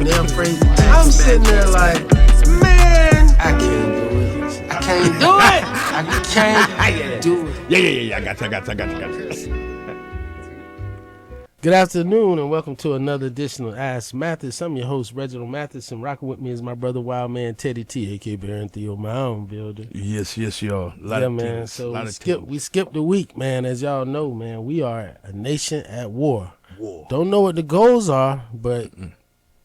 they're afraid. I'm sitting there like, man, I can't do it. I can't do it. I can't do it. Yeah. I got you. Good afternoon and welcome to another edition of Ask Mathis. I'm your host, Reggie Mathis, and rocking with me is my brother, Wild Man Teddy T, aka Baron Theo Mound-builder. Yes, y'all. Man. So we skipped the week, man. As y'all know, man, we are a nation at war. Don't know what the goals are, but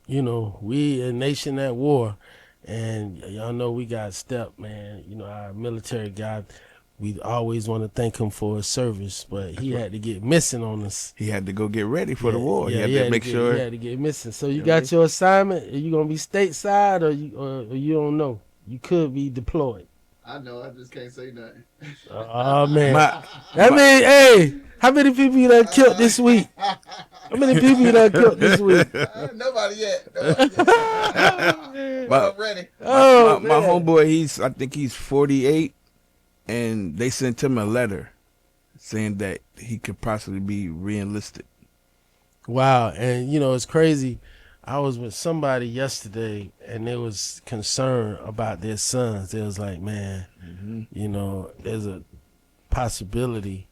you know, we a nation at war, and y'all know we got Step, man. You know, our military guy. We always want to thank him for his service, but he had to get missing on us. He had to go get ready for the war. He had to make sure. He had to get missing. So you got your assignment. Are you gonna be stateside, or you don't know? You could be deployed. I know. I just can't say nothing. Oh man. Hey, how many people you done killed this week? How many people you done killed this week? Nobody yet. I'm ready. My homeboy, I think he's 48. And they sent him a letter saying that he could possibly be re-enlisted. Wow. And, you know, it's crazy. I was with somebody yesterday, and they was concerned about their sons. They was like, man, you know, there's a possibility.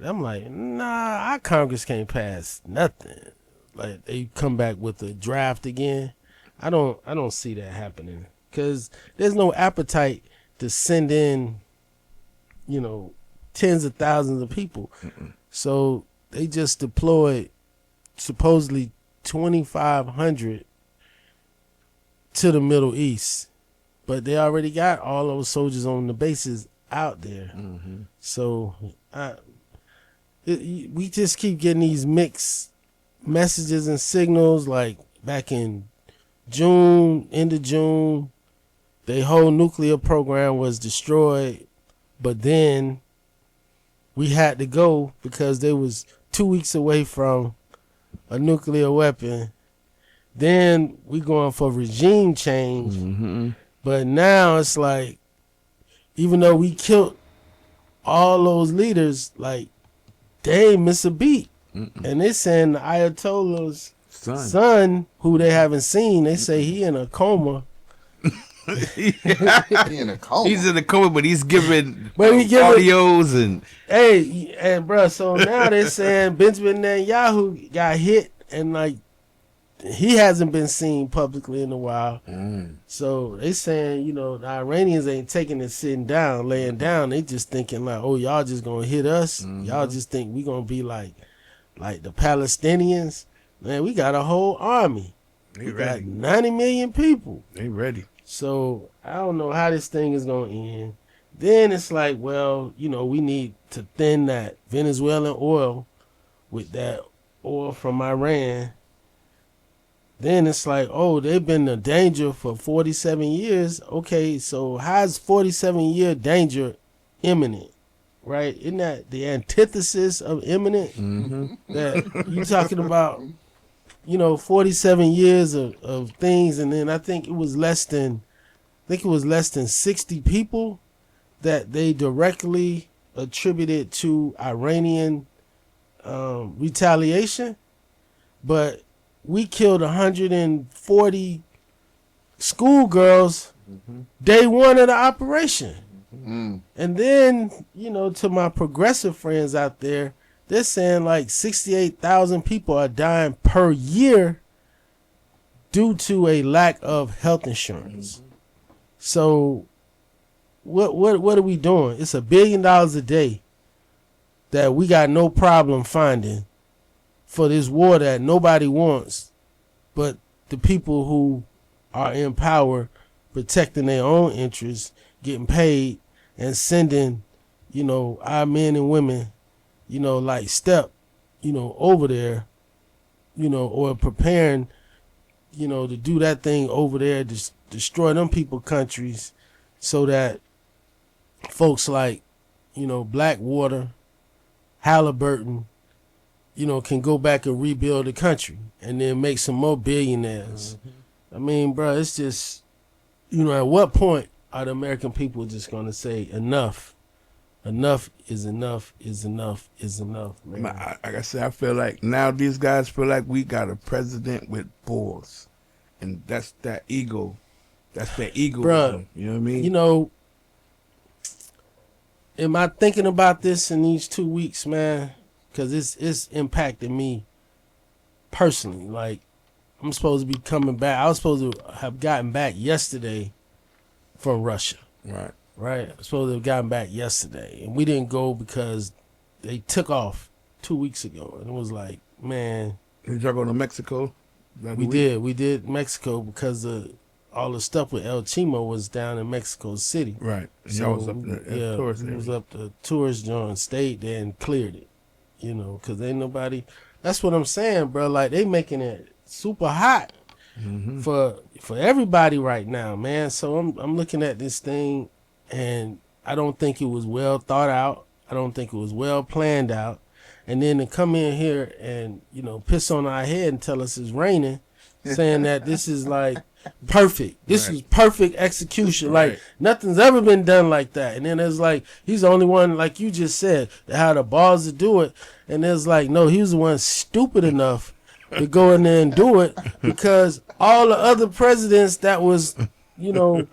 I'm like, nah, our Congress can't pass nothing. Like, they come back with a draft again. I don't see that happening because there's no appetite to send in, you know, tens of thousands of people. So they just deployed supposedly 2,500 to the Middle East, but they already got all those soldiers on the bases out there. So we just keep getting these mixed messages and signals. Like back in June, end of June, their whole nuclear program was destroyed. But then we had to go because they was 2 weeks away from a nuclear weapon. Then we going for regime change. But now it's like, even though we killed all those leaders, like they ain't miss a beat. And they saying the Ayatollah's son, who they haven't seen, they say he in a coma. He in a coma. He's in a coma, but he's giving audios and bro. So now they're saying Benjamin Netanyahu got hit, and like he hasn't been seen publicly in a while. So they saying, you know, the Iranians ain't taking it sitting down, laying down. They just thinking like, oh, y'all just gonna hit us. Y'all just think we gonna be like the Palestinians. Man, we got a whole army. We got 90 million people. They ready. So I don't know how this thing is going to end. Then it's like, well, you know, we need to thin that Venezuelan oil with that oil from Iran. Then it's like, oh, they've been in danger for 47 years. Okay, so how's 47-year danger imminent, right? Isn't that the antithesis of imminent? That you talking about, you know, 47 years of things, and then I think it was less than 60 people that they directly attributed to Iranian retaliation, but we killed 140 schoolgirls day one of the operation. And then, you know, to my progressive friends out there, they're saying like 68,000 people are dying per year due to a lack of health insurance. So what are we doing? It's $1 billion a day that we got no problem finding for this war that nobody wants, but the people who are in power protecting their own interests, getting paid and sending, you know, our men and women, you know, like Step, you know, over there, you know, or preparing, you know, to do that thing over there, to destroy them people countries so that folks like, you know, Blackwater, Halliburton, you know, can go back and rebuild the country and then make some more billionaires. I mean, bro, it's just, you know, at what point are the American people just going to say enough? Enough is enough is enough is enough, man. Like I said, I feel like now these guys feel like we got a president with balls. and that's that ego. That's that ego. Bruh, you know what I mean? You know, am I thinking about this in these 2 weeks, man? Because it's impacting me personally. Like, I'm supposed to be coming back. I was supposed to have gotten back yesterday from Russia. Right? I was supposed to have gotten back yesterday. And we didn't go because they took off 2 weeks ago. And it was like, man. Did y'all go to Mexico? We did Mexico because all the stuff with El Chimo was down in Mexico City. Right. And So, y'all was up there. Tourist it area. was up the tourist joint, stayed there and cleared it. You know, because ain't nobody. That's what I'm saying, bro. Like, they making it super hot for everybody right now, man. So I'm looking at this thing, and I don't think it was well thought out. I don't think it was well planned out. And then to come in here and, you know, piss on our head and tell us it's raining, saying that this is like perfect. This is perfect execution. Right. Like, nothing's ever been done like that. And then it's like, he's the only one, like you just said, that had the balls to do it. And it's like, no, he was the one stupid enough to go in there and do it, because all the other presidents that was, you know,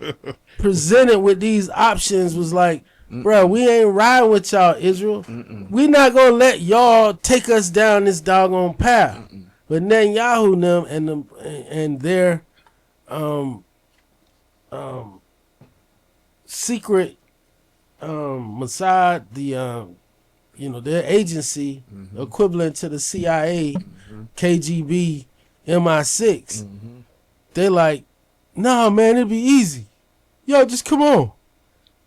presented with these options was like, bro, we ain't riding with y'all, Israel. We not gonna let y'all take us down this doggone path. But Netanyahu and them and their secret Mossad, their agency equivalent to the CIA, KGB, MI6. They're like, nah, man, it'll be easy. Yo, just come on.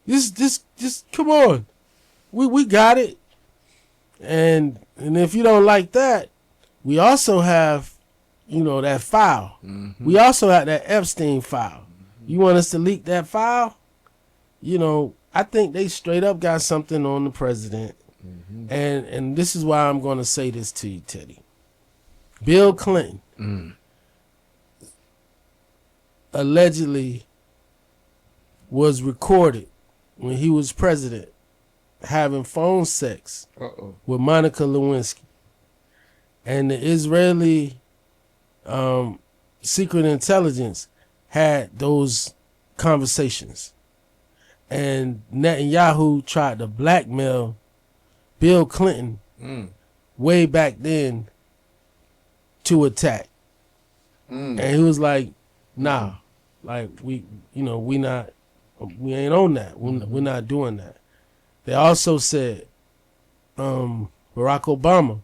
Just come on. We got it. And if you don't like that, we also have, that file. We also have that Epstein file. You want us to leak that file? I think they straight up got something on the president. And this is why I'm going to say this to you, Teddy. Bill Clinton allegedly was recorded when he was president having phone sex with Monica Lewinsky. And the Israeli secret intelligence had those conversations. And Netanyahu tried to blackmail Bill Clinton way back then to attack. And he was like, nah, like we ain't on that. We're not doing that. They also said Barack Obama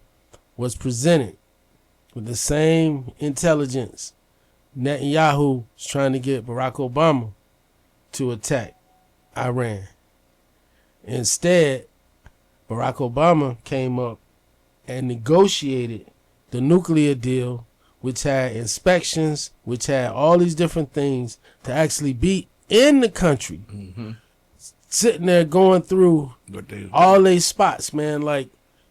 was presented with the same intelligence. Netanyahu was trying to get Barack Obama to attack Iran. Instead, Barack Obama came up and negotiated the nuclear deal, which had inspections, which had all these different things to actually be in the country, sitting there going through all these spots, man. Like,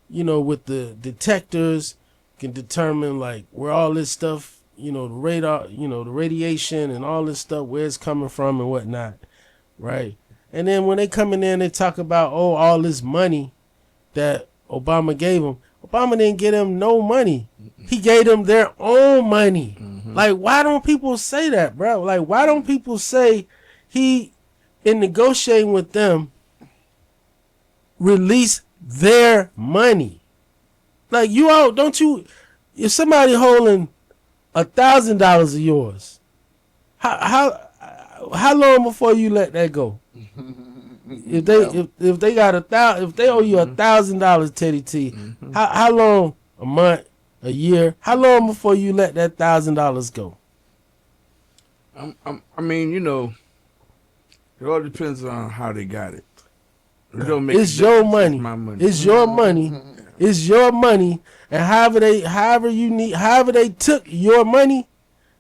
with the detectors can determine like where all this stuff, the radar, the radiation and all this stuff, where it's coming from and whatnot, right? And then when they come in there and they talk about, all this money that Obama gave them, Obama didn't get them no money. He gave them their own money. Like, why don't people say that, bro? Like, why don't people say he, in negotiating with them, release their money? Like, if somebody holding $1,000 of yours, how long before you let that go? If they got if they owe you $1,000, Teddy T, how long? A month, a year? How long before you let that $1,000 go? I mean, it all depends on how they got it. It's your money. It's my money. It's your money. It's your money. And however they took your money,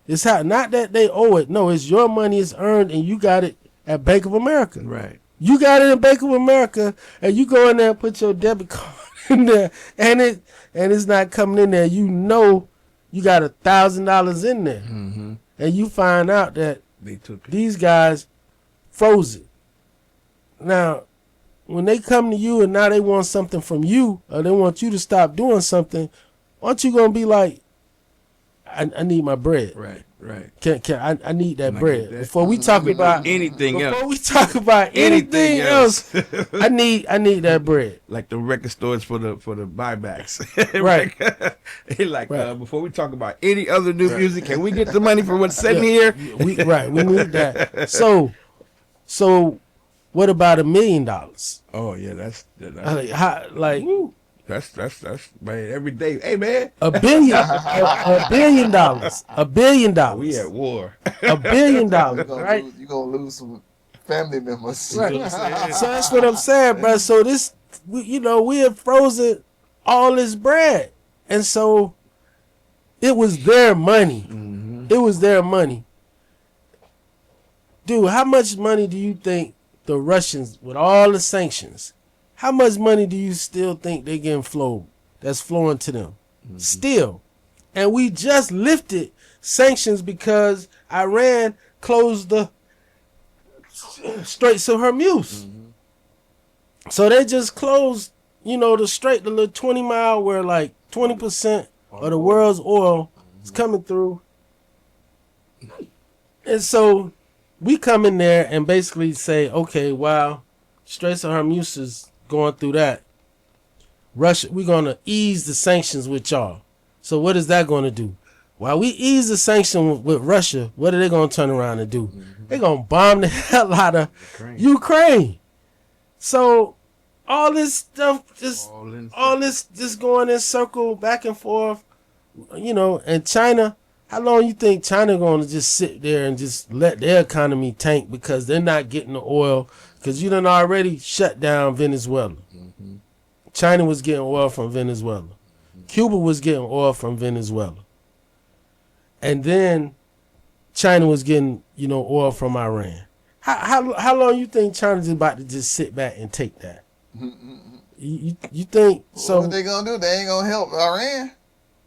it's not that they owe it. No, it's your money. It's earned, and you got it at Bank of America. Right. You got it in Bank of America, and you go in there and put your debit card in there, and it's not coming in there. You got $1,000 in there, and you find out that they took it. These guys froze it. Now, when they come to you and now they want something from you, or they want you to stop doing something, aren't you gonna be like, I need my bread? Right. Right. I need that And I bread get that. before we talk about Anything else. Before we talk about anything else, I need that bread. Like the record stores for the buybacks. Right. He like, Right. before we talk about any other new music, can we get the money for what's sitting here? We need that. So what about $1 million? Oh yeah, that's that's man, every day. Hey man, $1 billion, $1 billion, $1 billion. we at war. $1 billion, right? You're going to lose some family members. Right. So that's what I'm saying, bro. So we have frozen all this bread. And so it was their money. Mm-hmm. It was their money. Dude, how much money do you think the Russians, with all the sanctions, how much money do you still think they're getting that's flowing to them? Mm-hmm. Still. And we just lifted sanctions because Iran closed the Straits of Hormuz. Mm-hmm. So they just closed, the little 20 mile where like 20% of the world's oil is coming through. And so we come in there and basically say, okay, wow, Straits of Hormuz is going through that. Russia, we're going to ease the sanctions with y'all. So what is that going to do? While we ease the sanction with Russia, what are they going to turn around and do? Mm-hmm. They're going to bomb the hell out of Ukraine. So all this stuff, all this just going in circle back and forth, and China, how long you think China going to just sit there and just let their economy tank because they're not getting the oil because you done already shut down Venezuela. Mm-hmm. China was getting oil from Venezuela. Mm-hmm. Cuba was getting oil from Venezuela. And then China was getting, oil from Iran. How long you think China's about to just sit back and take that? You think so? What they gonna do? They ain't gonna help Iran.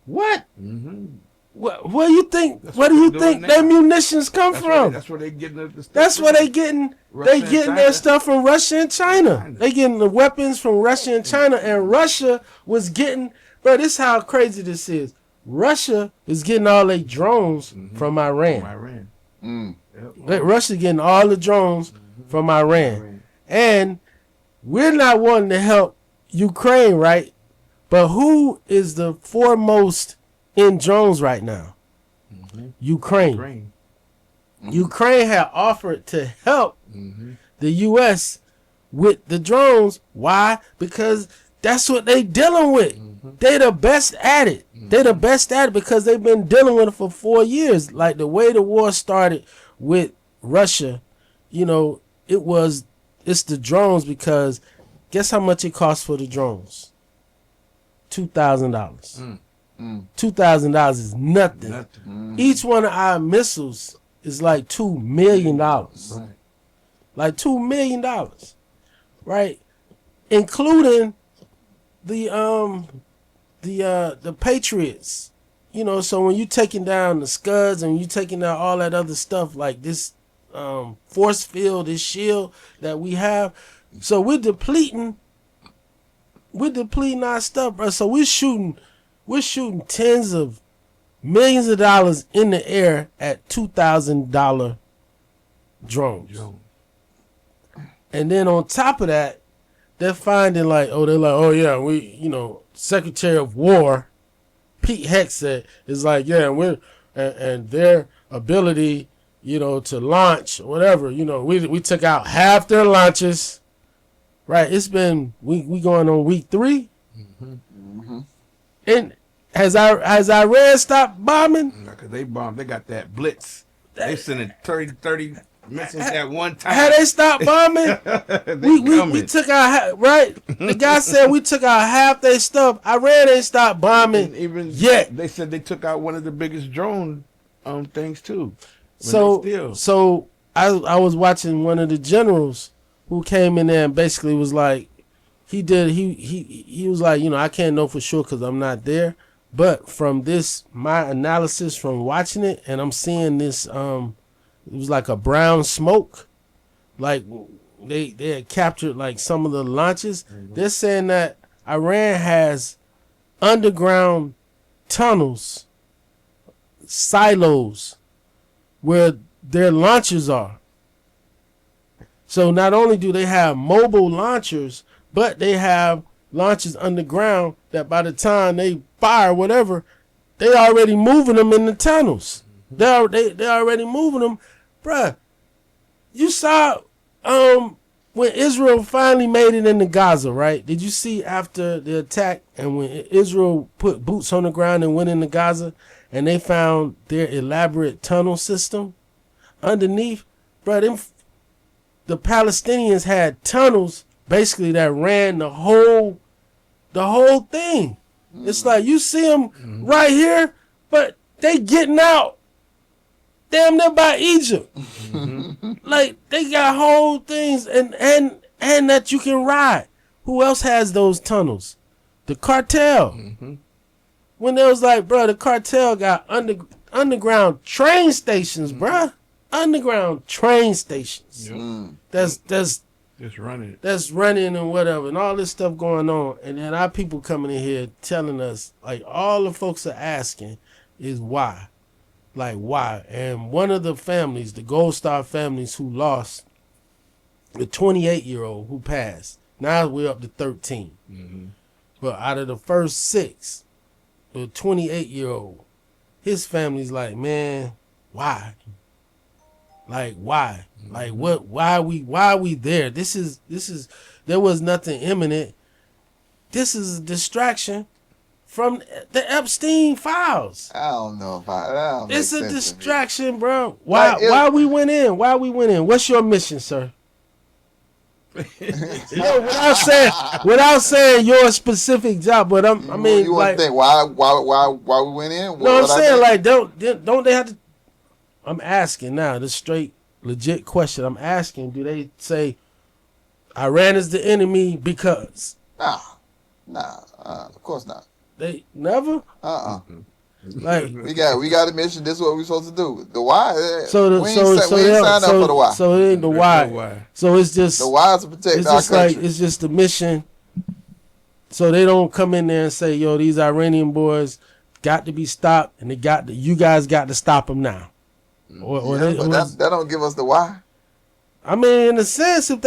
What? Mm-hmm. Where you think? Where do you think their munitions come from? That's where they getting the stuff. That's where they getting. They getting their stuff from Russia and China. They getting the weapons from Russia and China, and Russia was getting. Bro, this is how crazy this is. Russia is getting all their drones from Iran. Yep. Russia getting all the drones from Iran. And we're not wanting to help Ukraine, right? But who is the foremost in drones right now? Ukraine. Ukraine had offered to help the U.S. with the drones. Why? Because that's what they dealing with. They the best at it. They the best at it because they've been dealing with it for 4 years. Like the way the war started with Russia, it's the drones because guess how much it costs for the drones? $2,000. $2,000 is nothing. Each one of our missiles is like $2 million. Right. Like $2 million. Right? Including the Patriots, so when you taking down the Scuds and you taking down all that other stuff like this force field, this shield that we have, so we're depleting our stuff, bro. So we're shooting tens of millions of dollars in the air at $2,000 drones. And then on top of that, they're finding Secretary of War Pete Hegseth is like, and their ability, to launch or whatever, we took out half their launches. Right. It's been we going on week 3. And has Iran stopped bombing? Because they bombed. They got that blitz. They sending 30 missiles at one time. Had they stopped bombing? we took out right. The guy said we took out half their stuff. Iran ain't stopped bombing even yet. They said they took out one of the biggest drone things too. So I was watching one of the generals who came in there and basically was like, he was like, I can't know for sure because I'm not there, but from my analysis from watching it, and I'm seeing this it was like a brown smoke, like they had captured like some of the launches. They're saying that Iran has underground tunnels, silos where their launchers are. So not only do they have mobile launchers, but they have launchers underground that by the time they fire whatever, they already moving them in the tunnels. They already moving them. Bruh, you saw when Israel finally made it into Gaza, right? Did you see after the attack and when Israel put boots on the ground and went into Gaza and they found their elaborate tunnel system underneath? Bruh, the Palestinians had tunnels basically that ran the whole thing. It's like you see them right here, but they getting out damn near by Egypt. Like they got whole things and that you can ride. Who else has those tunnels? The cartel. When they was like, bro, the cartel got underground train stations, bruh. Underground train stations. That's just running. That's running and whatever and all this stuff going on. And then our people coming in here telling us, like, all the folks are asking is why. Like, why? And one of the families, the Gold Star families who lost the 28-year-old who passed, now we're up to 13. But out of the first 6, the 28-year-old, his family's like, man, why? Like, why? Like, what? Why are we there? This is. There was nothing imminent. This is a distraction from the Epstein files. I don't know if that It's a distraction, bro. Why we went in? Why we went in? What's your mission, sir? No, without saying your specific job, but I mean, you like, want to think why we went in? No, I'm saying like, don't they have to? I'm asking now, this straight, legit question. I'm asking, do they say Iran is the enemy because? Nah, of course not. They never? Like we got a mission. This is what we're supposed to do. The why? We ain't signed up for the why. So it ain't the why. So it's just the why is to protect our country. Like it's just the mission. So they don't come in there and say, "Yo, these Iranian boys got to be stopped, and you guys got to stop them now." That don't give us the why. I mean, in a sense, if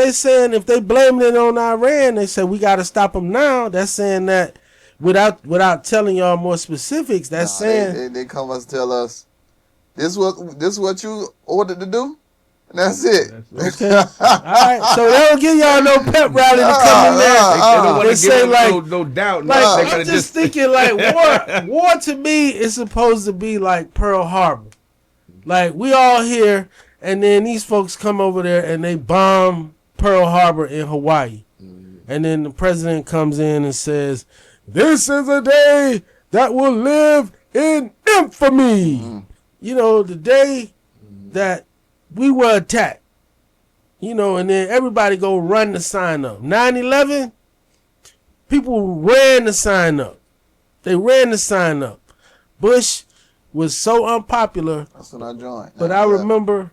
they blaming it on Iran, they say we got to stop them now. That's saying that without telling y'all more specifics. That's saying they come us tell us this is what you ordered to do, and that's it. Okay, all right. So they don't give y'all no pep rally to come in there. They don't want to say give like no doubt. Like I'm just thinking like war to me is supposed to be like Pearl Harbor. Like, we all here, and then these folks come over there and they bomb Pearl Harbor in Hawaii. And then the president comes in and says, this is a day that will live in infamy. You know, the day that we were attacked. You know, and then everybody go run the sign up. 9/11, people ran the sign up. They ran the sign up. Bush was so unpopular. That's when I joined. But I remember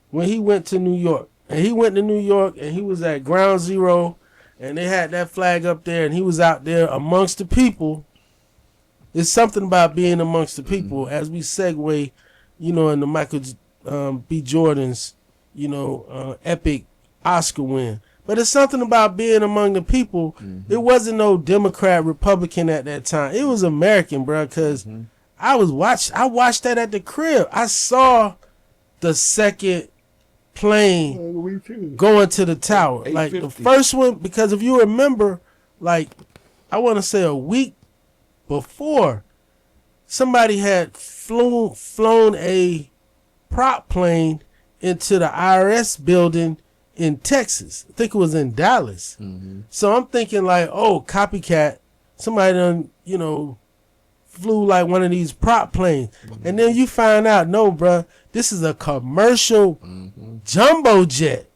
when he went to New York. And he went to New York and he was at Ground Zero and they had that flag up there and he was out there amongst the people. It's something about being amongst the people as we segue, you know, into Michael B. Jordan's, you know, epic Oscar win. But it's something about being among the people. It wasn't no Democrat, Republican at that time. It was American, bro, because I watched that at the crib. I saw the second plane going to the tower. Like the first one, because if you remember, like I want to say a week before, somebody had flown a prop plane into the IRS building in Texas. I think it was in Dallas. So I'm thinking like, oh, copycat. Somebody done, you know, flew like one of these prop planes. And then you find out, no, bruh, this is a commercial jumbo jet.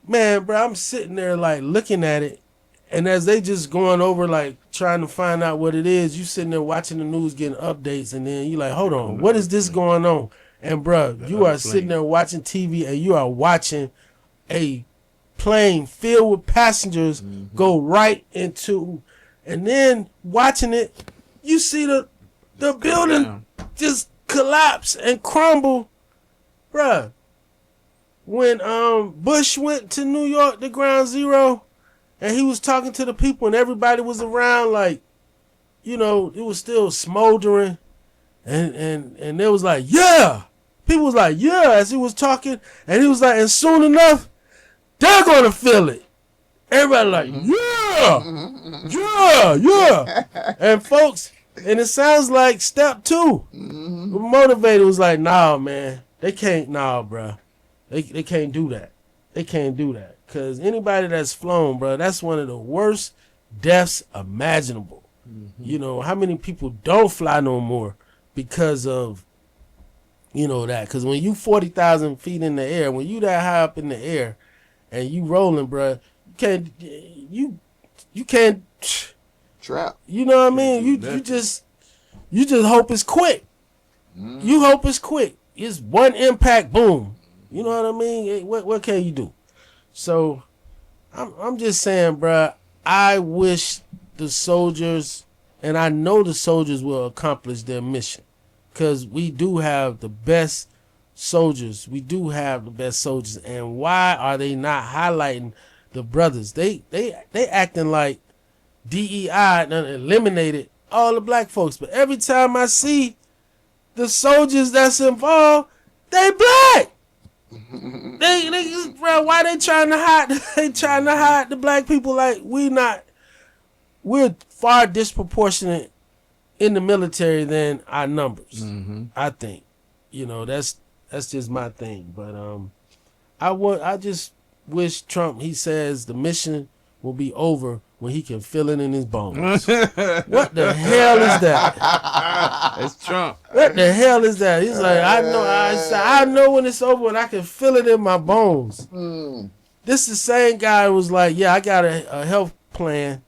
Man, bruh, I'm sitting there like looking at it. And as they just going over like trying to find out what it is, you sitting there watching the news, getting updates. And then you like, hold on, what is this going on? And bruh, you are sitting there watching TV and you are watching a plane filled with passengers go right into, and then watching it, you see the building just collapse and crumble bruh, when Bush went to New York to Ground Zero, and he was talking to the people, and everybody was around, like, you know, it was still smoldering, and it was like, yeah, people was like, yeah, as he was talking, and he was like, and soon enough, they're gonna feel it. Everybody like, yeah, and folks, and it sounds like step 2. The motivator was like, nah, man, they can't, bruh. They can't do that. They can't do that. Because anybody that's flown, bruh, that's one of the worst deaths imaginable. You know, how many people don't fly no more because of, you know, that? Because when you 40,000 feet in the air, when you that high up in the air and you rolling, bruh, you can't Trap. You know what I mean? You just hope it's quick. You hope it's quick. It's one impact, boom. You know what I mean? What can you do? So I'm just saying, bruh, I wish the soldiers, and I know the soldiers will accomplish their mission, because we do have the best soldiers. We do have the best soldiers. And why are they not highlighting the brothers? They acting like DEI done eliminated all the black folks. But every time I see the soldiers that's involved, they black. Bro, why they trying to hide? They trying to hide the black people like we're far disproportionate in the military than our numbers. I think, you know, that's just my thing. But I just wish Trump, he says the mission will be over when he can feel it in his bones. What the hell is that? It's Trump. What the hell is that? He's like, I know when it's over when I can feel it in my bones. This is the same guy who was like, yeah, I got a health plan.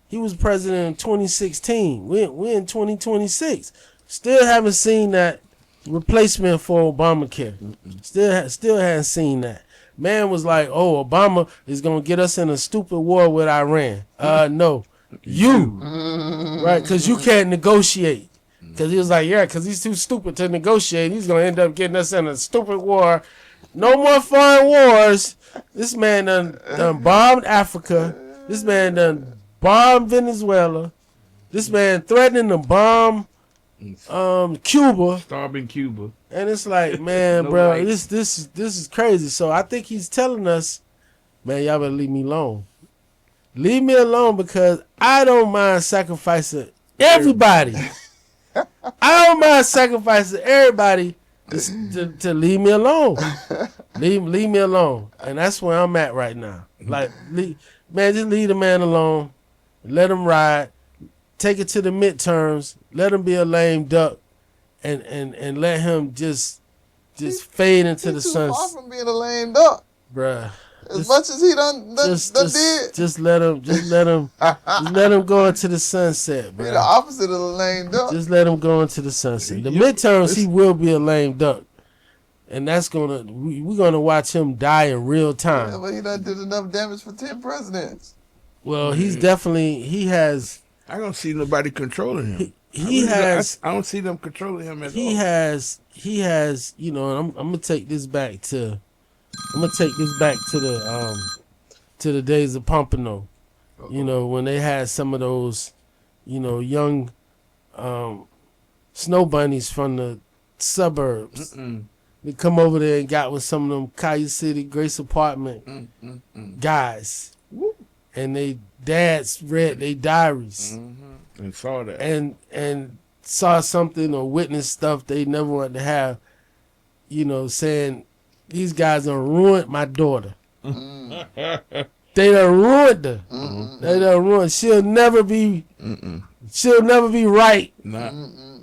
He was president in 2016. We're in 2026. Still haven't seen that replacement for Obamacare. Still haven't seen that. Man was like, oh, Obama is going to get us in a stupid war with Iran. No. You. Right? Because you can't negotiate. Because he was like, yeah, because he's too stupid to negotiate. He's going to end up getting us in a stupid war. No more foreign wars. This man done bombed Africa. This man done bombed Venezuela. This man threatening to bomb Cuba. Starving Cuba. And it's like, man, no bro, this is crazy. So I think he's telling us, man, y'all better leave me alone. Leave me alone, because I don't mind sacrificing everybody. I don't mind sacrificing everybody to leave me alone. Leave me alone. And that's where I'm at right now. Like, man, just leave the man alone. Let him ride. Take it to the midterms. Let him be a lame duck. And let him just fade into the sunset. He's too far from being a lame duck, bruh. As much as he done did. Just let him go into the sunset, bruh. Be the opposite of a lame duck. Just let him go into the sunset. The midterms, he will be a lame duck, and that's we're gonna watch him die in real time. Yeah, but he done did enough damage for 10 presidents. Well, he has. I don't see nobody controlling him. I don't see them controlling him at all. He has, you know, and I'm gonna take this back to the days of Pompano. You know, when they had some of those, you know, young snow bunnies from the suburbs. They come over there and got with some of them Caillou City Grace Apartment guys. And they dads read their diaries. And saw that. And saw something or witnessed stuff they never wanted to have, you know, saying, these guys done ruined my daughter. They done ruined her. They done ruined. She'll never be right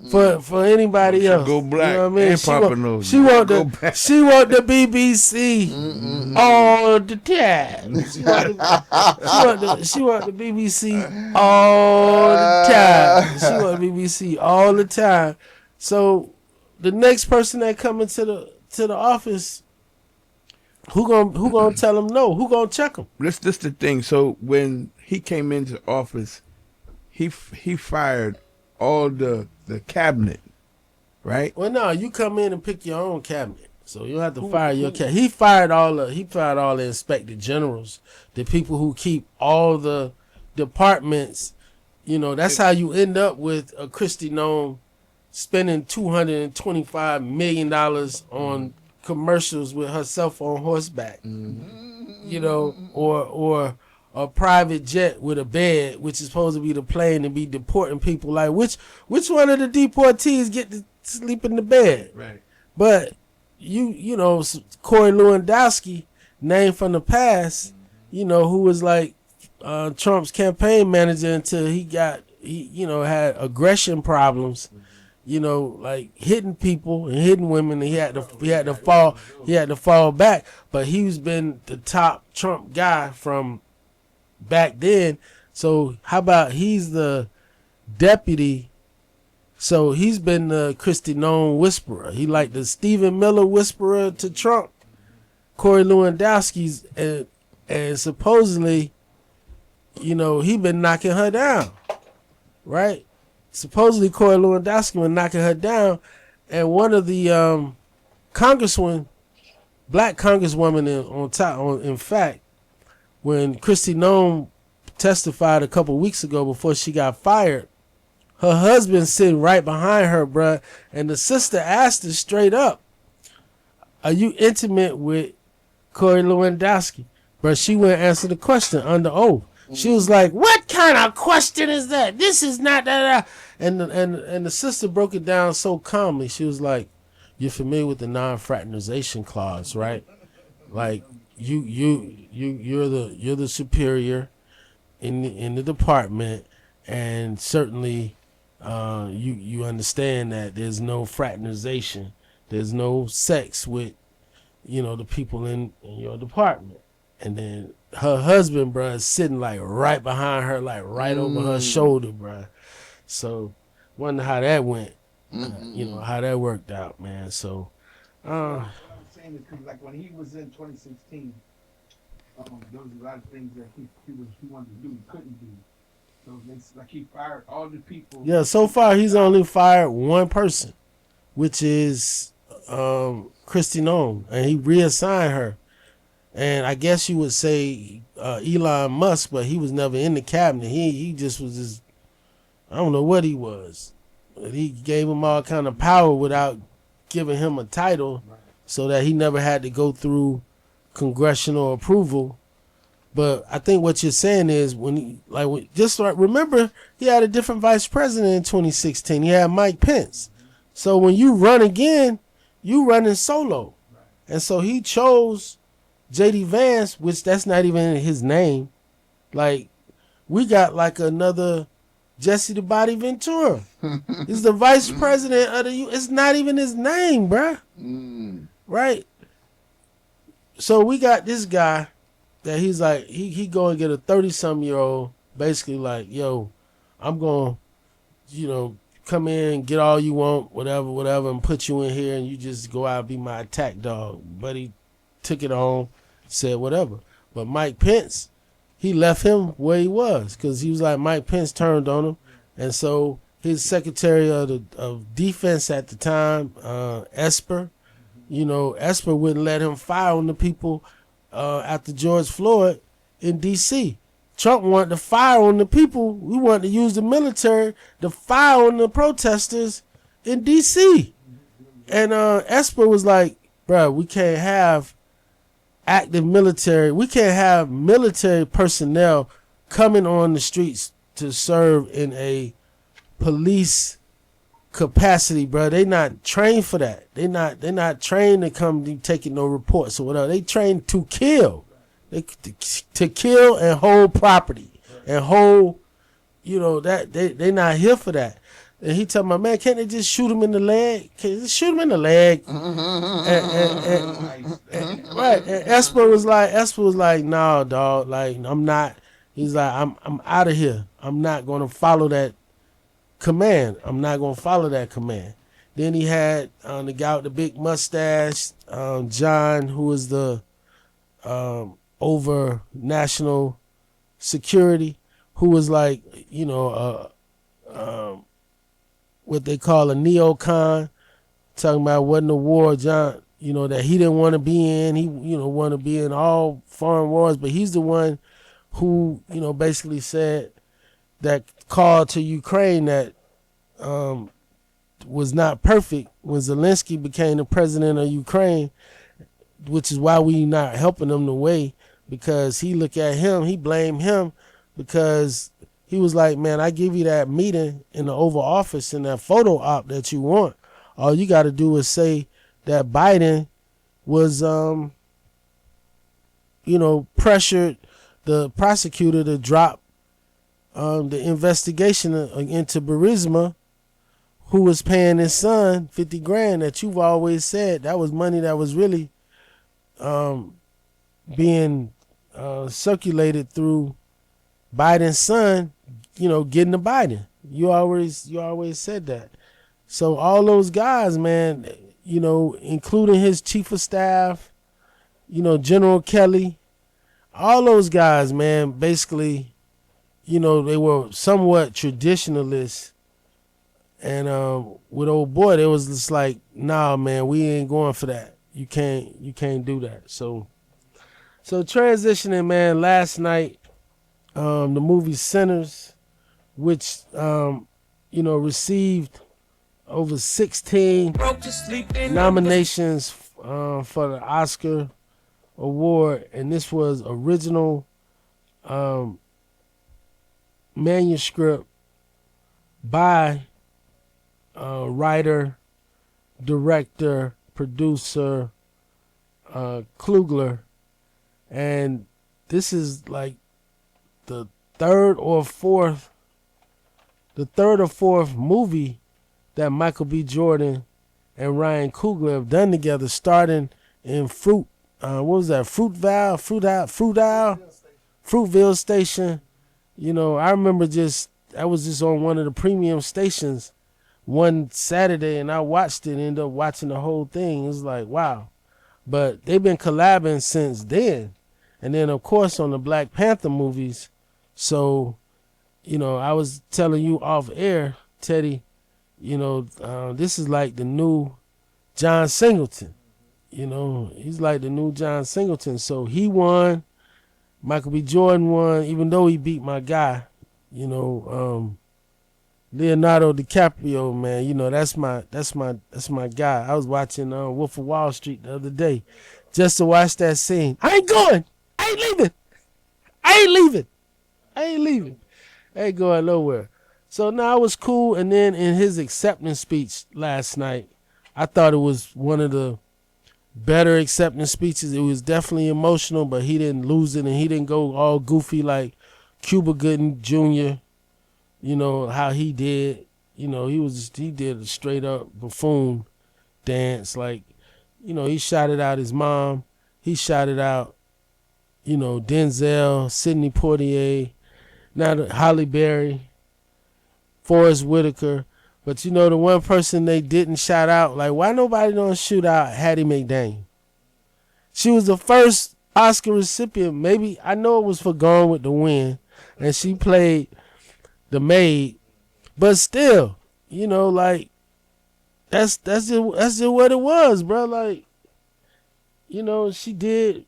for anybody else. Go black. You know what I mean? And Pompano. She want the BBC all the time. She want the BBC all the time. She want the BBC all the time. So the next person that come into the office, who gonna tell him no? Who gonna check him? This the thing. So when he came into office, he fired all the cabinet, right? Well, no, you come in and pick your own cabinet. So you don't have to fire your cat. He fired all the inspector generals, the people who keep all the departments. You know, that's how you end up with a Kristi Noem spending $225 million on commercials with herself on horseback. You know, or a private jet with a bed, which is supposed to be the plane to be deporting people. Like, which one of the deportees get to sleep in the bed? Right. But you know, Corey Lewandowski, name from the past, you know, who was like Trump's campaign manager until he had aggression problems, you know, like hitting people and hitting women, and he had to fall back. But he's been the top Trump guy from back then. So how about he's the deputy? So he's been the Kristi Noem whisperer. He like the Stephen Miller whisperer to Trump. Corey Lewandowski's and supposedly, you know, he been knocking her down, right? Supposedly Corey Lewandowski been knocking her down, and one of the black congresswoman in fact, when Kristi Noem testified a couple weeks ago before she got fired, her husband sitting right behind her, bruh, and the sister asked her straight up, "Are you intimate with Corey Lewandowski?" Bruh, she wouldn't answer the question under oath. She was like, "What kind of question is that? This is not that." And the sister broke it down so calmly. She was like, "You're familiar with the non-fraternization clause, right? Like you're the superior in the department, and certainly you understand that there's no fraternization, there's no sex with, you know, the people in your department." And then her husband, bruh, is sitting like right behind her, like right over her shoulder, bruh. So wonder how that went, you know, how that worked out, man. So what I'm saying is, because like when he was in 2016, there was a lot of things that he wanted to do, he couldn't do. So it's like he fired all the people. yeah, so far he's only fired one person, which is Kristi Noem, and he reassigned her. And I guess you would say Elon Musk, but he was never in the cabinet. He just was just, I don't know what he was. But he gave him all kind of power without giving him a title, so that he never had to go through congressional approval. But I think what you're saying is remember he had a different vice president in 2016. He had Mike Pence. So when you run again, you running solo. And so he chose J.D. Vance, which that's not even his name. Like, we got like another Jesse the Body Ventura. He's the vice president of the it's not even his name, bruh. Right? So we got this guy that he's like, he go and get a 30-some-year-old, basically like, "Yo, I'm going to, you know, come in, get all you want, whatever, and put you in here, and you just go out and be my attack dog." But he took it on, said whatever. But Mike Pence, he left him where he was, because he was like, Mike Pence turned on him. And so his Secretary of Defense at the time, Esper, you know, Esper wouldn't let him fire on the people after George Floyd in D.C. Trump wanted to fire on the people. We wanted to use the military to fire on the protesters in D.C. And Esper was like, "Bro, we can't have active military. We can't have military personnel coming on the streets to serve in a police capacity, bro. They not trained for that. They not trained to come be taking no reports or whatever. They trained to kill. To kill and hold property and hold, you know, that they not here for that." And he told my man, "Can't they just shoot him in the leg? Can't they just shoot him in the leg?" Right. And Esper was like, "No, dog. Like, I'm not." He's like, I'm out of here. I'm not going to follow that command. I'm not going to follow that command." Then he had the guy with the big mustache, John, who was the over national security, who was like, you know, what they call a neocon, talking about wasn't a war, John, that he didn't want to be in. He, want to be in all foreign wars, but he's the one who, basically said that call to Ukraine that was not perfect when Zelensky became the president of Ukraine, which is why we not helping him the way, because he look at him, he blamed him because he was like, man, I give you that meeting in the Oval Office and that photo op that you want. All you got to do is say that Biden was, pressured the prosecutor to drop the investigation into Burisma, who was paying his son $50,000 that you've always said that was money that was really being circulated through Biden's son, getting to Biden. You always said that. So all those guys, man, including his chief of staff, General Kelly, all those guys, man, basically, they were somewhat traditionalists. And with old boy, it was just like, nah, man, we ain't going for that. You can't do that. So transitioning, man, last night, the movie Sinners, which received over 16 nominations for the Oscar award, and this was original manuscript by writer, director, producer Klugler, and this is like the third or fourth movie that Michael B. Jordan and Ryan Coogler have done together, starting in Fruitville Station. I remember I was just on one of the premium stations one Saturday, and I watched it, ended up watching the whole thing. It was like, wow. But they've been collabing since then. And then, of course, on the Black Panther movies. So, I was telling you off air, Teddy, this is like the new John Singleton. He's like the new John Singleton. So he won. Michael B. Jordan won, even though he beat my guy, Leonardo DiCaprio, man. That's my guy. I was watching Wolf of Wall Street the other day just to watch that scene. I ain't going. I ain't leaving. I ain't going nowhere. So now it was cool. And then in his acceptance speech last night, I thought it was one of the better acceptance speeches. It was definitely emotional, but he didn't lose it, and he didn't go all goofy like Cuba Gooding Jr., how he did. He did a straight up buffoon dance. Like, he shouted out his mom. He shouted out, Denzel, Sidney Poitier, now Halle Berry, Forrest Whitaker. But the one person they didn't shout out, like, why nobody don't shoot out Hattie McDaniel? She was the first Oscar recipient. Maybe, I know it was for Gone with the Wind, and she played the maid, but still, like, that's just what it was, bro. Like, she did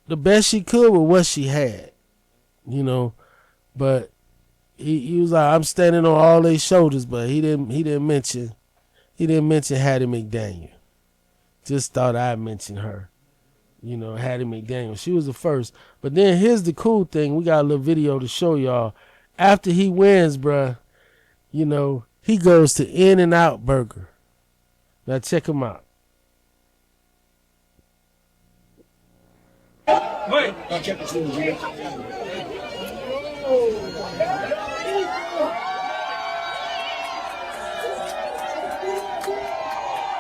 the best she could with what she had, but he was like, I'm standing on all their shoulders, but he didn't mention Hattie McDaniel. Just thought I'd mention her. Hattie McDaniel. She was the first. But then here's the cool thing. We got a little video to show y'all. After he wins, bruh, he goes to In-N-Out Burger. Now check him out. Wait.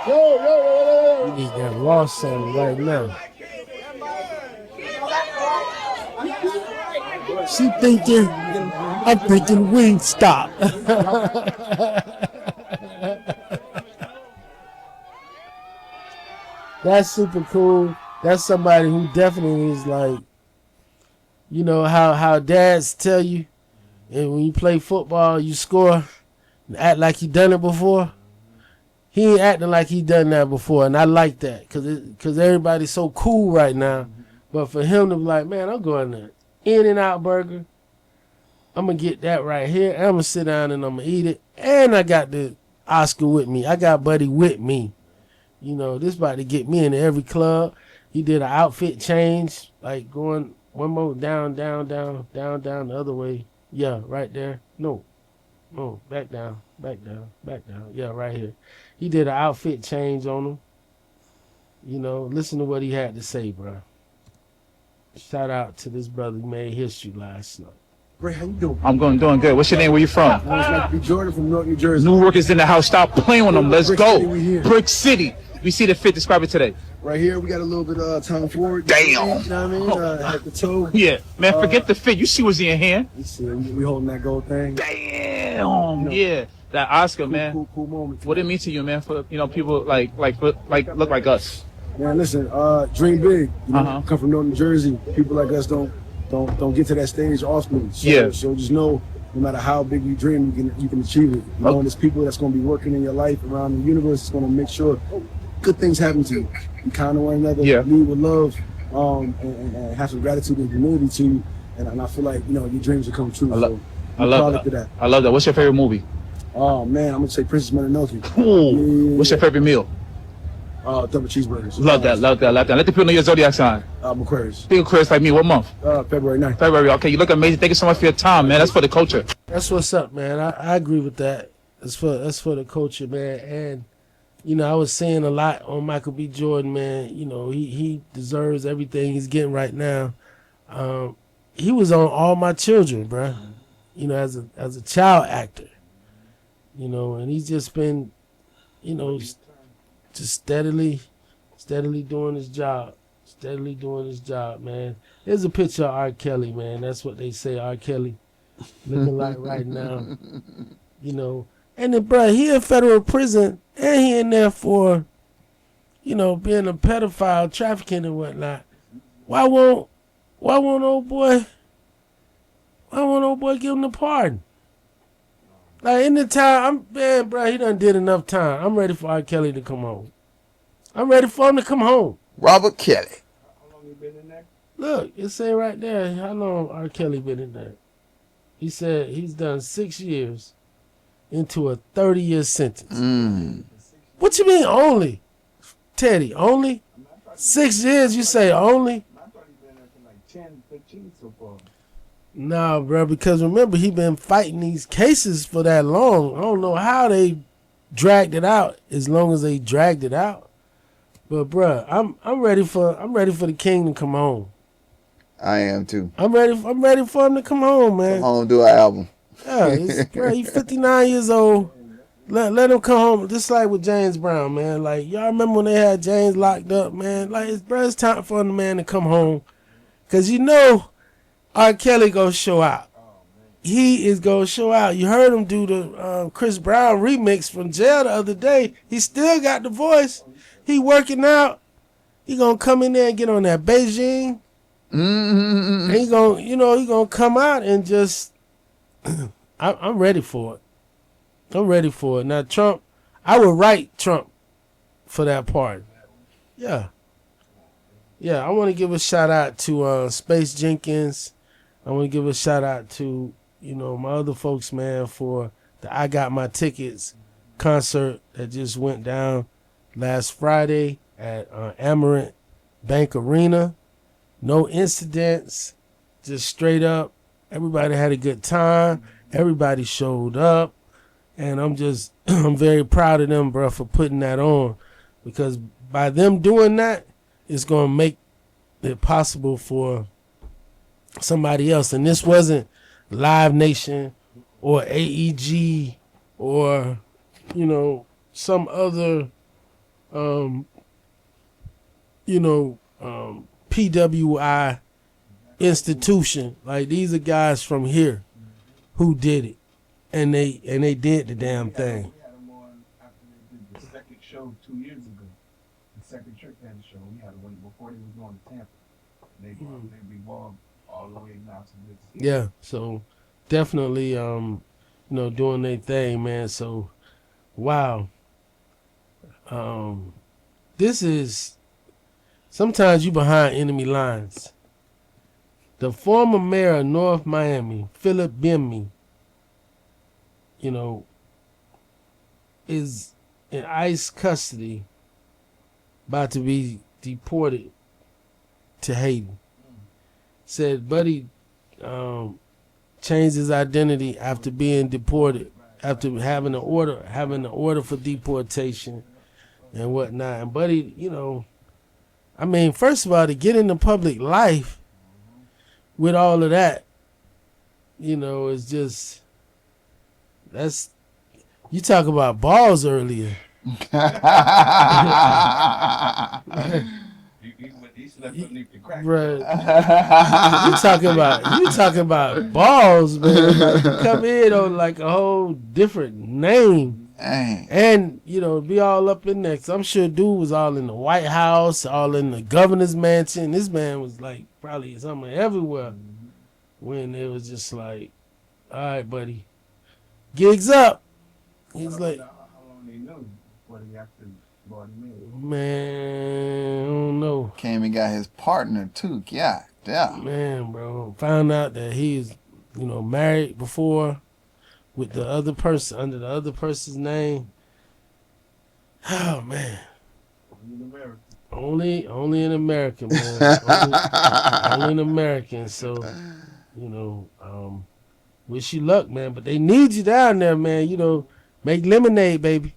You need that raw song right now. She thinking, I'm thinking Wingstop. That's super cool. That's somebody who definitely is like, how dads tell you, and when you play football, you score and act like you done it before. he ain't acting like he done that before, and I like that because everybody's so cool right now. But for him to be like, man, I'm going to In-N-Out Burger. I'm gonna get that right here. I'm gonna sit down and I'm gonna eat it. And I got the Oscar with me. I got Buddy with me. You know, this about to get me into every club. He did an outfit change, like going one more down the other way. Yeah, right there. No, back down. Yeah, right here. He did an outfit change on him. You know, listen to what he had to say, bro. Shout out to this brother who made history last night. Ray, how you doing? I'm doing good. What's your name? Where you from? It's like Jordan from Newark, New Jersey. Newark is in the house. Stop playing with them. Let's Brick go. City, we here. Brick City. We see the fit. Describe it today. Right here, we got a little bit of time forward. Damn. You know what I mean? At the toe. Yeah, man. Forget the fit. You see what's in your hand. You see, we holding that gold thing. Damn. Yeah. That Oscar, man. Cool moment. What it mean to you, man? For people like look like us. Man, listen. Dream big. You know, Uh-huh. come from North New Jersey. People like us don't get to that stage often. So, Yeah. So just know, no matter how big you dream, you can achieve it. You know, and there's people that's going to be working in your life around the universe. It's going to make sure good things happen to you. You kind of one another, Yeah. lead with love, and have some gratitude and humility to you. And I feel like your dreams will come true. I love that. I love that. What's your favorite movie? Oh man, I'm gonna say Princess Mononoke. Cool. Yeah. What's your favorite meal? Double cheeseburgers. Love that. Let the people know your zodiac sign. Aquarius. Big Aquarius like me. What month? February 9th. February. Okay, you look amazing. Thank you so much for your time, man. That's for the culture. That's what's up, man. I agree with that. That's for the culture, man. And I was saying a lot on Michael B. Jordan, man. He deserves everything he's getting right now. He was on All My Children, bro. As a child actor. And he's just been, just steadily doing his job. Steadily doing his job, man. There's a picture of R. Kelly, man. That's what they say R. Kelly looking like right now. And then, bro, he in federal prison, and he in there for, being a pedophile, trafficking and whatnot. Why won't old boy give him the pardon? Like, in the time, bro, he done did enough time. I'm ready for R. Kelly to come home. I'm ready for him to come home. Robert Kelly. How long you been in there? Look, it say right there, how long R. Kelly been in there? He said he's done 6 years into a 30-year sentence. What you mean only? Teddy, only? 6 years, you say only? I thought you been there for like 10, 15 so far. Nah, bro, because remember, he been fighting these cases for that long. I don't know how they dragged it out as long as they dragged it out. But, bro, I'm ready for the king to come home. I am too. I'm ready for him to come home, man. Come home, do an album. Yeah, bro, he's 59 years old. Let him come home. Just like with James Brown, man. Like, y'all remember when they had James locked up, man? Like, it's time for the man to come home. Because R. Kelly gonna show out. He is gonna show out. You heard him do the Chris Brown remix from jail the other day. He still got the voice. He working out. He gonna come in there and get on that Beijing. And he gonna come out and just. I'm ready for it. I'm ready for it. Now Trump, I would write Trump for that part. Yeah. Yeah, I want to give a shout out to Space Jenkins. I want to give a shout out to, my other folks, man, for the I Got My Tickets concert that just went down last Friday at Amarant Bank Arena. No incidents, just straight up. Everybody had a good time. Everybody showed up. And I'm very proud of them, bro, for putting that on. Because by them doing that, it's going to make it possible for somebody else. And this wasn't Live Nation or AEG or, some other, PWI institution. Like, these are guys from here who did it. And they did the damn thing. We had them on after they did the second show 2 years ago. The second Trick Daddy show. We had them before they was going to Tampa. They evolved all the way now to this. Yeah, so definitely doing their thing, man. So wow. this is sometimes you behind enemy lines. The former mayor of North Miami, Philip Bimmy, is in ICE custody, about to be deported to Haiti. Said Buddy changed his identity after being deported, after having an order for deportation and whatnot. And Buddy, first of all, to get into public life with all of that, is just, you talk about balls earlier. Bruh, you talking about balls, man. Like, you come in on like a whole different name. Dang. And, be all up in there. 'Cause I'm sure dude was all in the White House, all in the governor's mansion. This man was like probably somewhere everywhere when it was just like, all right, buddy, gigs up. He's like, how long they knew what he actually brought him in? man, I don't know. Came and got his partner too. Yeah. Man, bro, found out that he's, married before with the other person, under the other person's name. Oh, man. Only in America, man. only in America. So, wish you luck, man. But they need you down there, man. Make lemonade, baby.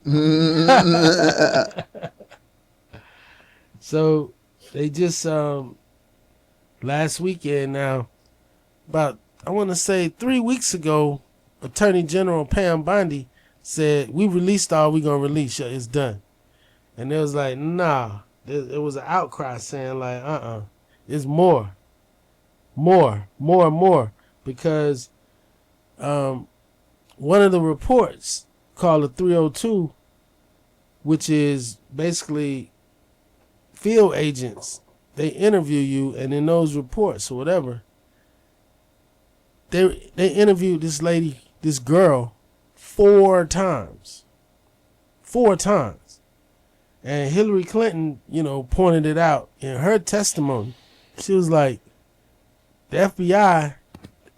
So they just last weekend now, about I want to say 3 weeks ago, Attorney General Pam Bondi said, we released all we gonna release. It's done. And it was like, nah. It was an outcry saying like, it's more. Because one of the reports called a 302, which is basically field agents, they interview you, and in those reports or whatever, they interviewed this lady, this girl, 4 times. 4 times. And Hillary Clinton, pointed it out in her testimony. She was like, the FBI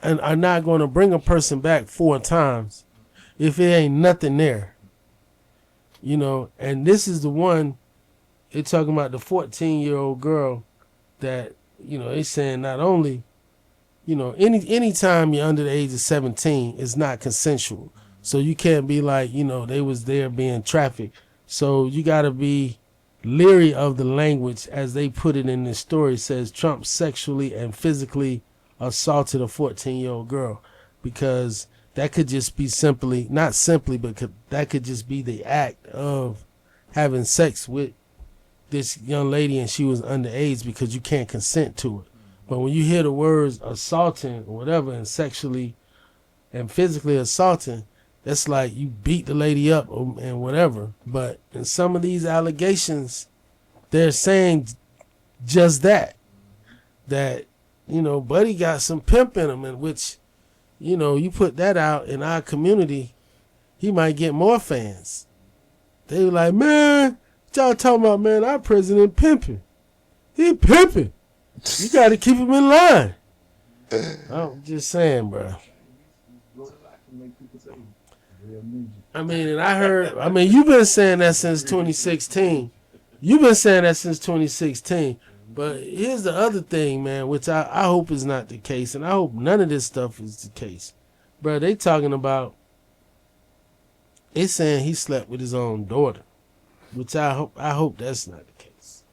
are not going to bring a person back 4 times if it ain't nothing there. And this is the one, they're talking about the 14-year-old girl that, they saying not only, any time you're under the age of 17, it's not consensual. So you can't be like, they was there being trafficked. So you got to be leery of the language, as they put it in this story. It says Trump sexually and physically assaulted a 14-year-old girl, because that could just be simply, not simply, but that could just be the act of having sex with this young lady and she was underage, because you can't consent to it. But when you hear the words assaulting or whatever, and sexually and physically assaulting, that's like you beat the lady up and whatever. But in some of these allegations, they're saying just that Buddy got some pimp in him, in which, you put that out in our community, he might get more fans. They were like, man, what y'all talking about, man? Our president pimping. He pimping. You got to keep him in line. I'm just saying, bro. And you've been saying that since 2016. But here's the other thing, man, which I hope is not the case, and I hope none of this stuff is the case. Bro, they talking about, they saying he slept with his own daughter, which I hope that's not the case.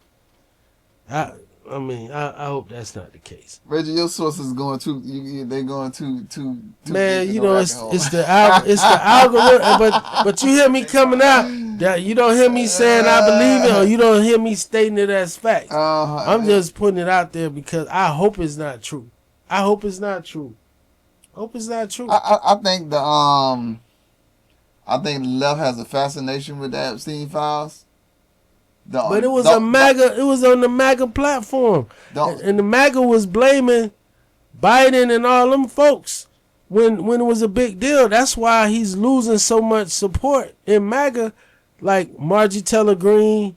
I hope that's not the case. Reggie, your sources going too. They going too. Man, it's the algorithm. But you hear me coming out. That you don't hear me saying I believe it, or you don't hear me stating it as fact. I'm just putting it out there because I hope it's not true. I think the left has a fascination with the Epstein files. But it was it was on the MAGA platform. And the MAGA was blaming Biden and all them folks when it was a big deal. That's why he's losing so much support in MAGA, like Margie Taylor Greene,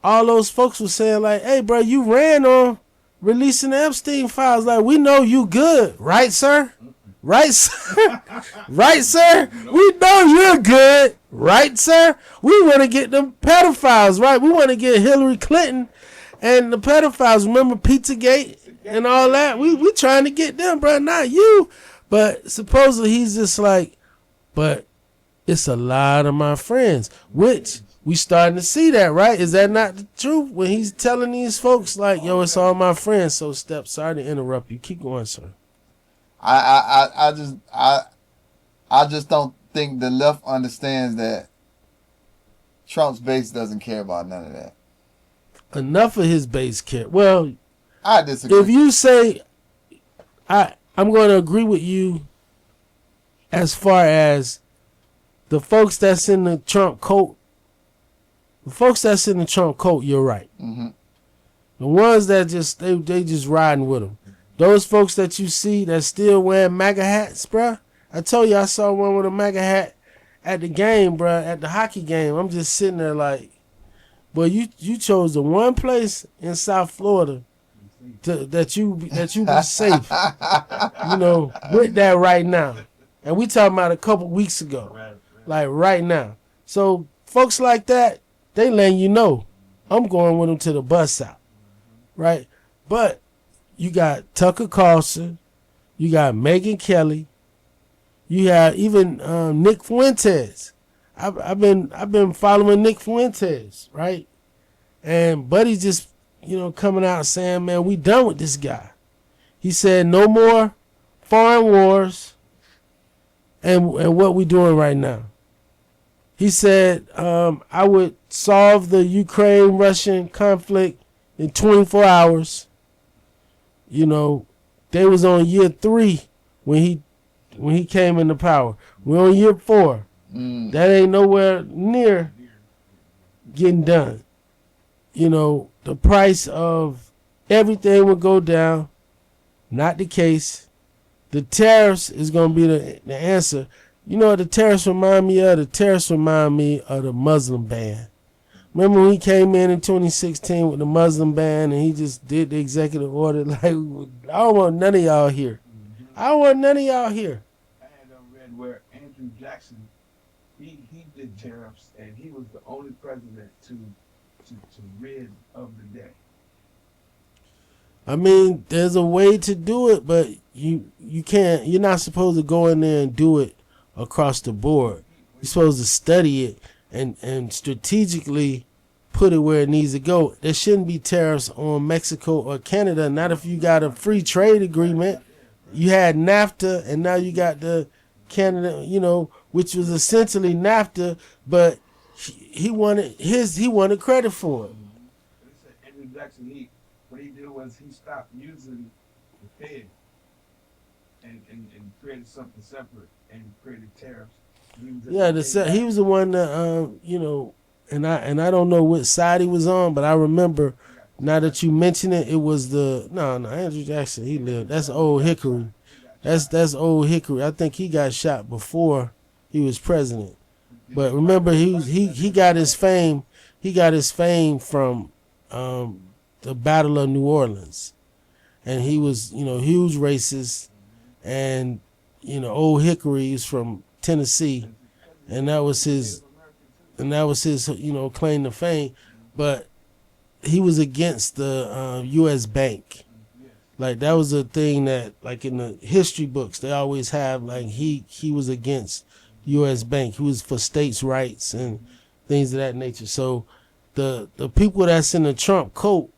all those folks were saying like, hey, bro, you ran on releasing the Epstein files. Like, we know you good, right, sir? Right, sir? Right, sir? We know you're good, right, sir? We want to get them pedophiles, right? We want to get Hillary Clinton and the pedophiles. Remember Pizzagate and all that? We trying to get them, bro, not you. But supposedly he's just like, but it's a lot of my friends, which we starting to see that, right? Is that not the truth? When he's telling these folks like, yo, it's all my friends. So Step, sorry to interrupt you. Keep going, sir. I just don't think the left understands that Trump's base doesn't care about none of that. Enough of his base care. Well, I disagree. if you say, I'm going to agree with you as far as the folks that's in the Trump coat. The folks that's in the Trump coat, you're right. Mm-hmm. The ones that just they just riding with him. Those folks that you see that still wearing MAGA hats, bruh. I told you I saw one with a MAGA hat at the game, bruh, at the hockey game. I'm just sitting there like, boy, you chose the one place in South Florida that you be safe, you know, with that right now. And we talking about a couple weeks ago, like right now. So folks like that, they letting you know, I'm going with them to the bus out, right? But you got Tucker Carlson, you got Megyn Kelly, you have even Nick Fuentes. I've been following Nick Fuentes, right? And Buddy's just, coming out saying, man, we done with this guy. He said no more foreign wars and what we doing right now. He said I would solve the Ukraine-Russian conflict in 24 hours. They was on year 3 when he came into power. We're on year 4. That ain't nowhere near getting done. The price of everything would go down. Not the case. The tariffs is going to be the answer. You know what the tariffs remind me of? The tariffs remind me of the Muslim ban. Remember when he came in 2016 with the Muslim ban and he just did the executive order like, I don't want none of y'all here. I don't want none of y'all here. I had read where Andrew Jackson, he did tariffs and he was the only president to rid of the debt. I mean, there's a way to do it, but you can't. You're not supposed to go in there and do it across the board. You're supposed to study it and strategically put it where it needs to go. There shouldn't be tariffs on Mexico or Canada. Not if you got a free trade agreement. You had NAFTA, and now you got the Canada, which was essentially NAFTA, but he wanted credit for it. Andrew Jackson, what he did was he stopped using the Fed and created something separate and created tariffs. He was the one that and I don't know what side he was on, but I remember now that you mention it, it was Andrew Jackson. He lived. That's Old Hickory. That's Old Hickory. I think he got shot before he was president. But remember, he got his fame. He got his fame from the Battle of New Orleans, and he was huge racist, and Old Hickory is from Tennessee, and that was his claim to fame. But he was against the U.S. Bank. Like that was a thing that, like in the history books, they always have like he was against U.S. Bank. He was for states' rights and things of that nature. So the people that's in the Trump coat,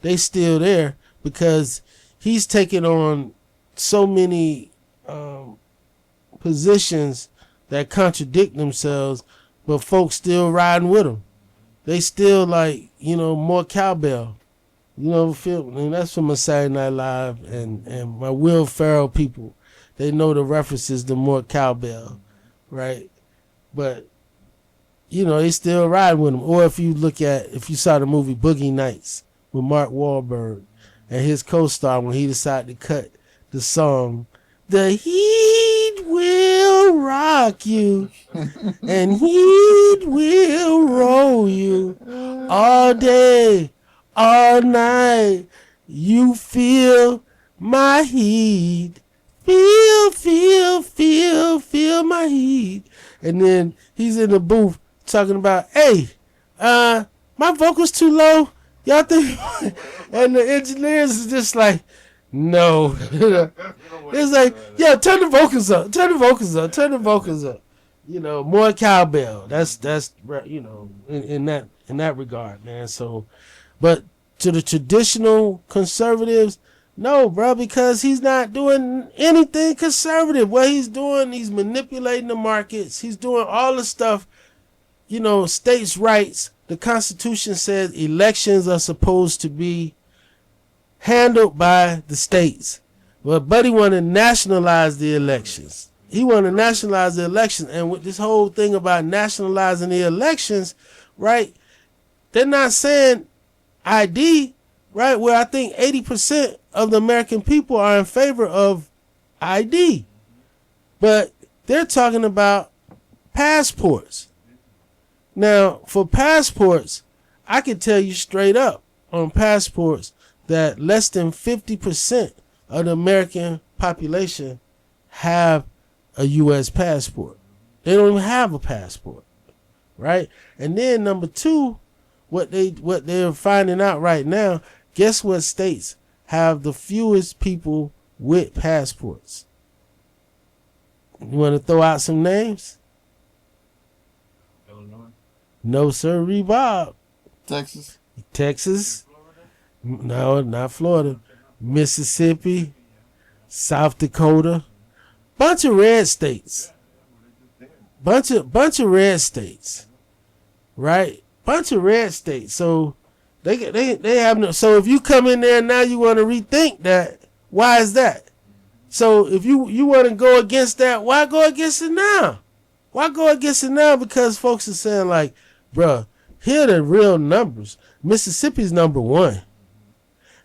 they still there because he's taking on so many positions that contradict themselves, but folks still riding with him. They still like, more cowbell. And that's from a Saturday Night Live and my Will Ferrell people. They know the references to more cowbell, right? But, they still riding with him. Or if you saw the movie Boogie Nights with Mark Wahlberg and his co-star when he decided to cut the song, "The Heat Will will rock you, and heat will roll you all day, all night. You feel my heat. Feel my heat. And then he's in the booth talking about, hey, my vocals too low. Y'all think? And the engineers is just like, no. It's like, yeah, turn the vocals up. You know, more cowbell. That's you know, in that regard, man. So, but to the traditional conservatives, no, bro, because he's not doing anything conservative. What he's doing, he's manipulating the markets. He's doing all the stuff, you know, states' rights. The Constitution says elections are supposed to be handled by the states. Well, Buddy want to nationalize the elections. He want to nationalize the elections. And with this whole thing about nationalizing the elections, right, they're not saying ID, right, where I think 80% of the American people are in favor of ID. But they're talking about passports. Now, for passports, I can tell you straight up on passports that less than 50% of the American population have a U.S. passport. They don't even have a passport, right? And then number two, what they're finding out right now, guess what states have the fewest people with passports? You want to throw out some names? Illinois. No, sir, Bob. Texas. No, not Florida. Mississippi, South Dakota, bunch of red states. Bunch of red states, right? Bunch of red states. So they have no. So if you come in there now, you want to rethink that. Why is that? So if you want to go against that, why go against it now? Why go against it now? Because folks are saying like, bruh, here are the real numbers. Mississippi's number one.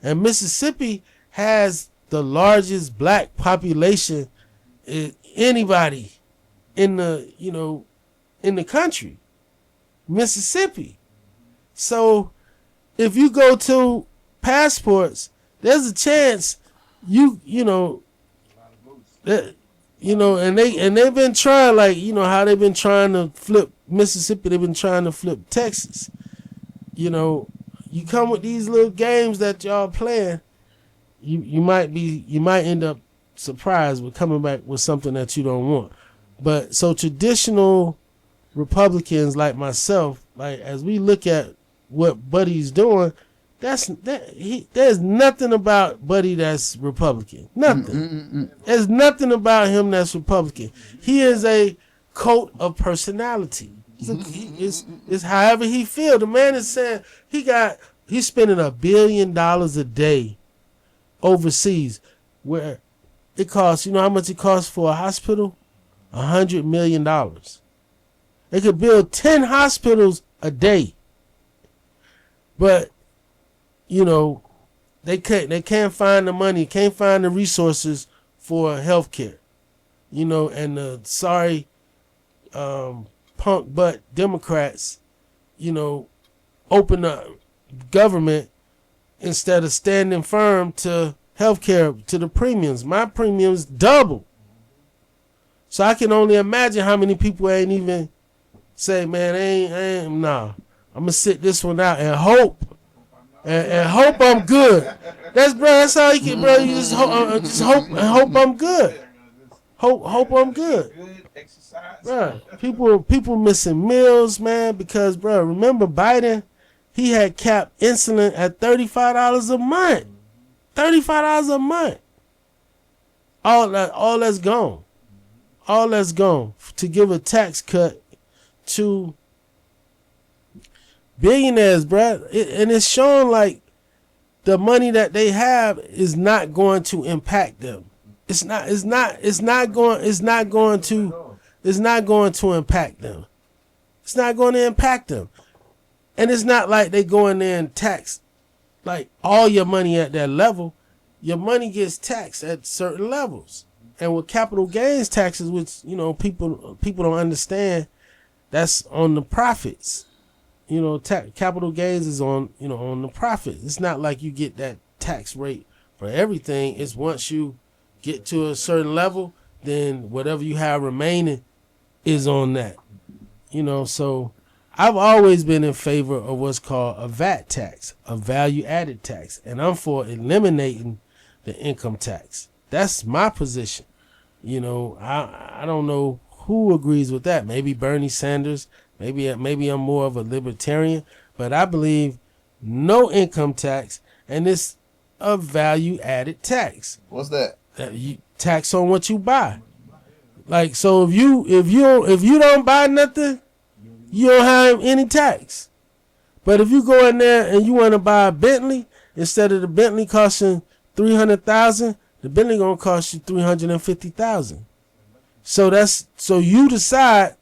And Mississippi has the largest black population anybody in the, you know, in the country. Mississippi. So if you go to passports, there's a chance you know that, you know, and they've been trying, like, you know how they've been trying to flip Mississippi, they've been trying to flip Texas. You know, you come with these little games that y'all playing, you might end up surprised with coming back with something that you don't want. But so traditional Republicans like myself, like as we look at what Buddy's doing, there's nothing about Buddy that's Republican. Nothing. There's nothing about him that's Republican. He is a cult of personality. It's however he feel. The man is saying he's spending $1 billion a day overseas, where it costs, you know how much it costs for a hospital? $100 million. They could build 10 hospitals a day, but you know they can't find the money, can't find the resources for health care. You know, and the sorry punk butt Democrats, you know, open up government instead of standing firm to health care, to the premiums. My premiums double. So I can only imagine how many people ain't even say, man, ain't nah. I'm gonna sit this one out and hope. And hope I'm good. That's all you can, bro. You just hope I'm good. Hope I'm good. Good exercise. Bruh, people missing meals, man, because, bruh, remember Biden, he had capped insulin at $35 a month. $35 a month. All that's gone. All that's gone to give a tax cut to billionaires, bruh. And it's showing like the money that they have is not going to impact them. It's not going to impact them. It's not going to impact them. And it's not like they go in there and tax like all your money at that level. Your money gets taxed at certain levels. And with capital gains taxes, which, you know, people don't understand, that's on the profits. You know, capital gains is on, you know, on the profit. It's not like you get that tax rate for everything. It's once you get to a certain level, then whatever you have remaining is on that. You know, so I've always been in favor of what's called a VAT tax, a value added tax. And I'm for eliminating the income tax. That's my position. You know, I don't know who agrees with that. Maybe Bernie Sanders. Maybe I'm more of a libertarian. But I believe no income tax, and it's a value added tax. What's that? You tax on what you buy. Like, so if you don't buy nothing, you don't have any tax. But if you go in there and you want to buy a Bentley, instead of the Bentley costing $300,000, the Bentley gonna cost you $350,000. So you decide,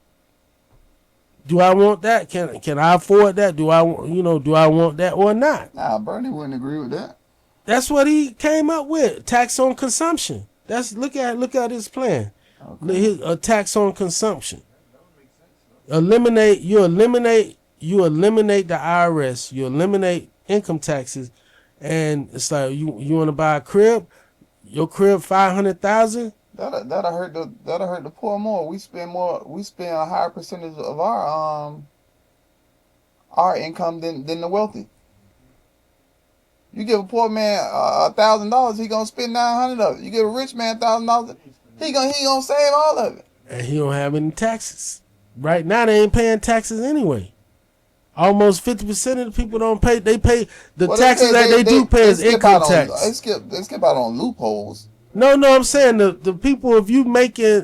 do I want that? Can I afford that? Do I want that or not? Nah, Bernie wouldn't agree with that. That's what he came up with. Tax on consumption. Look at his plan. Okay. A tax on consumption. You eliminate the IRS. You eliminate income taxes, and it's like you want to buy a crib. Your crib $500,000. That'll hurt the poor more. We spend a higher percentage of our income than the wealthy. You give a poor man $1,000, he gonna spend $900 of it. You give a rich man $1,000, he gonna save all of it. And he don't have any taxes. Right now they ain't paying taxes anyway. Almost 50% of the people don't pay. They pay the taxes that they do pay is income tax. They skip out on loopholes. No, I'm saying the people, if you making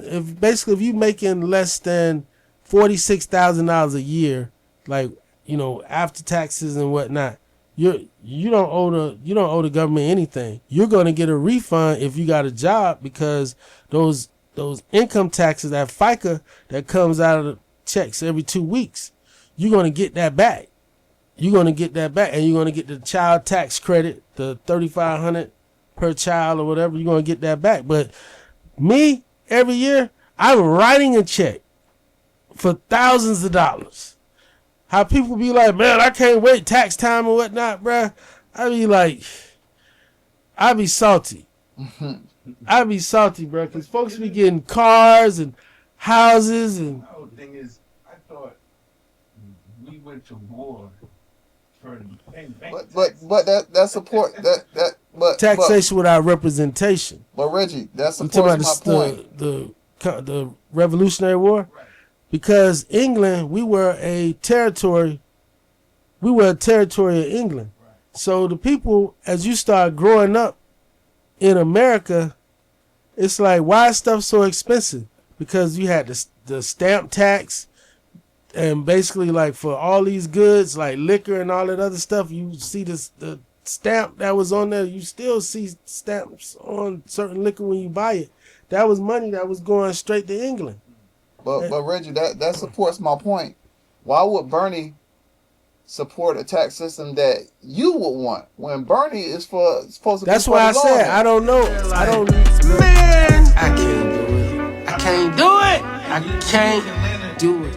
less than $46,000 a year, like, you know, after taxes and whatnot, you don't owe the government anything. You're going to get a refund if you got a job, because those income taxes, that FICA that comes out of the checks every 2 weeks, you're going to get that back. You're going to get that back, and you're going to get the child tax credit, the $3,500 per child or whatever. You're going to get that back. But me, every year, I'm writing a check for thousands of dollars. How people be like, man, I can't wait tax time or whatnot, bruh. I be like, I be salty. I be salty, bruh, because folks be getting cars and houses. And the whole thing is, I thought we went to war for that support but taxation without representation. But Reggie, that supports my point. The Revolutionary War. Right. Because England, we were a territory of England. Right. So the people, as you start growing up in America, it's like, why is stuff so expensive? Because you had the stamp tax, and basically, like, for all these goods, like liquor and all that other stuff, you see the stamp that was on there. You still see stamps on certain liquor when you buy it. That was money that was going straight to England. But Reggie, that supports my point. Why would Bernie support a tax system that you would want when Bernie is supposed to? That's why I said I don't know. I don't. Man, I can't do it. I can't do it. I can't do it.